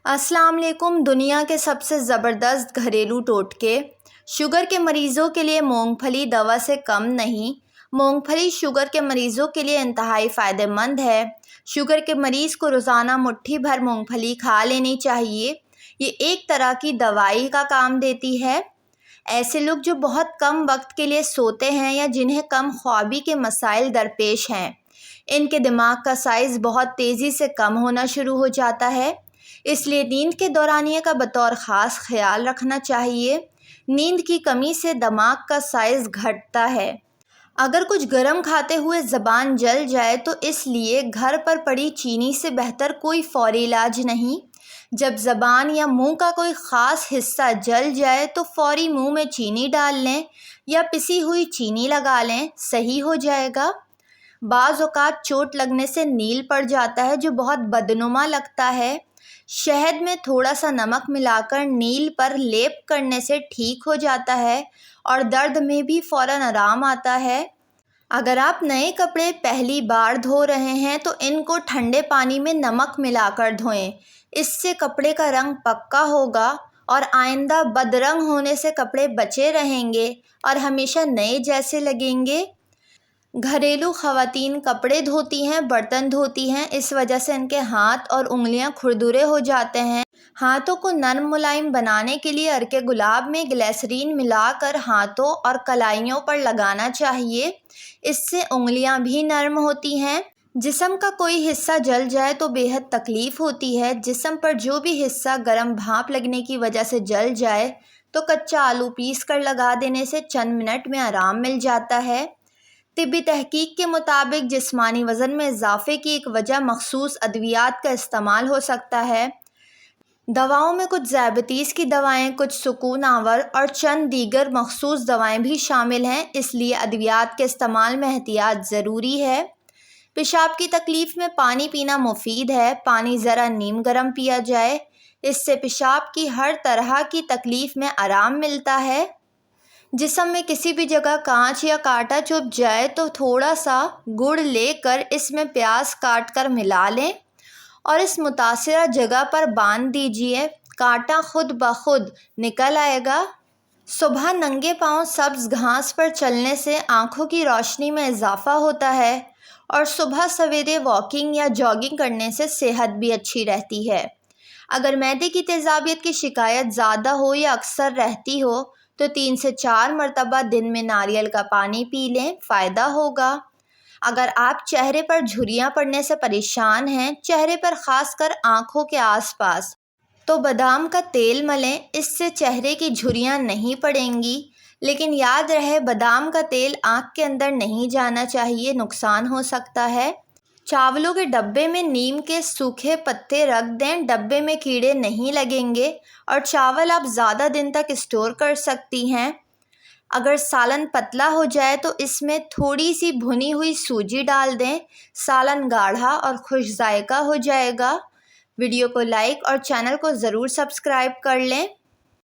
السلام علیکم۔ دنیا کے سب سے زبردست گھریلو ٹوٹکے۔ شوگر کے مریضوں کے لیے مونگ پھلی دوا سے کم نہیں۔ مونگ پھلی شوگر کے مریضوں کے لیے انتہائی فائدہ مند ہے۔ شوگر کے مریض کو روزانہ مٹھی بھر مونگ پھلی کھا لینی چاہیے۔ یہ ایک طرح کی دوائی کا کام دیتی ہے۔ ایسے لوگ جو بہت کم وقت کے لیے سوتے ہیں یا جنہیں کم خوابی کے مسائل درپیش ہیں، ان کے دماغ کا سائز بہت تیزی سے کم ہونا شروع ہو جاتا ہے۔ اس لیے نیند کے دورانیے کا بطور خاص خیال رکھنا چاہیے۔ نیند کی کمی سے دماغ کا سائز گھٹتا ہے۔ اگر کچھ گرم کھاتے ہوئے زبان جل جائے تو اس لیے گھر پر پڑی چینی سے بہتر کوئی فوری علاج نہیں۔ جب زبان یا منہ کا کوئی خاص حصہ جل جائے تو فوری منہ میں چینی ڈال لیں یا پسی ہوئی چینی لگا لیں، صحیح ہو جائے گا۔ بعض اوقات چوٹ لگنے سے نیل پڑ جاتا ہے جو بہت بدنما لگتا ہے۔ شہد میں تھوڑا سا نمک ملا کر نیل پر لیپ کرنے سے ٹھیک ہو جاتا ہے اور درد میں بھی فوراً آرام آتا ہے۔ اگر آپ نئے کپڑے پہلی بار دھو رہے ہیں تو ان کو ٹھنڈے پانی میں نمک ملا کر دھوئیں۔ اس سے کپڑے کا رنگ پکا ہوگا اور آئندہ بدرنگ ہونے سے کپڑے بچے رہیں گے اور ہمیشہ نئے جیسے لگیں گے۔ گھریلو خواتین کپڑے دھوتی ہیں، برتن دھوتی ہیں، اس وجہ سے ان کے ہاتھ اور انگلیاں کھردرے ہو جاتے ہیں۔ ہاتھوں کو نرم ملائم بنانے کے لیے عرق گلاب میں گلیسرین ملا کر ہاتھوں اور کلائیوں پر لگانا چاہیے۔ اس سے انگلیاں بھی نرم ہوتی ہیں۔ جسم کا کوئی حصہ جل جائے تو بے حد تکلیف ہوتی ہے۔ جسم پر جو بھی حصہ گرم بھاپ لگنے کی وجہ سے جل جائے تو کچا آلو پیس کر لگا دینے سے چند منٹ میں آرام مل جاتا ہے۔ طبی تحقیق کے مطابق جسمانی وزن میں اضافے کی ایک وجہ مخصوص ادویات کا استعمال ہو سکتا ہے۔ دواؤں میں کچھ ذیابیطس کی دوائیں، کچھ سکون آور اور چند دیگر مخصوص دوائیں بھی شامل ہیں، اس لیے ادویات کے استعمال میں احتیاط ضروری ہے۔ پیشاب کی تکلیف میں پانی پینا مفید ہے۔ پانی ذرا نیم گرم پیا جائے، اس سے پیشاب کی ہر طرح کی تکلیف میں آرام ملتا ہے۔ جسم میں کسی بھی جگہ کانچ یا کانٹا چبھ جائے تو تھوڑا سا گڑ لے کر اس میں پیاز کاٹ کر ملا لیں اور اس متاثرہ جگہ پر باندھ دیجیے۔ کانٹا خود بخود نکل آئے گا۔ صبح ننگے پاؤں سبز گھاس پر چلنے سے آنکھوں کی روشنی میں اضافہ ہوتا ہے اور صبح سویرے واکنگ یا جاگنگ کرنے سے صحت بھی اچھی رہتی ہے۔ اگر معدے کی تیزابیت کی شکایت زیادہ ہو یا اکثر رہتی ہو تو 3 سے 4 مرتبہ دن میں ناریل کا پانی پی لیں، فائدہ ہوگا۔ اگر آپ چہرے پر جھریاں پڑنے سے پریشان ہیں، چہرے پر خاص کر آنکھوں کے آس پاس، تو بادام کا تیل ملیں، اس سے چہرے کی جھریاں نہیں پڑیں گی۔ لیکن یاد رہے بادام کا تیل آنکھ کے اندر نہیں جانا چاہیے، نقصان ہو سکتا ہے۔ چاولوں کے ڈبے میں نیم کے سوکھے پتے رکھ دیں، ڈبے میں کیڑے نہیں لگیں گے اور چاول آپ زیادہ دن تک اسٹور کر سکتی ہیں۔ اگر سالن پتلا ہو جائے تو اس میں تھوڑی سی بھنی ہوئی سوجی ڈال دیں، سالن گاڑھا اور خوش ذائقہ ہو جائے گا۔ ویڈیو کو لائک اور چینل کو ضرور سبسکرائب کر لیں۔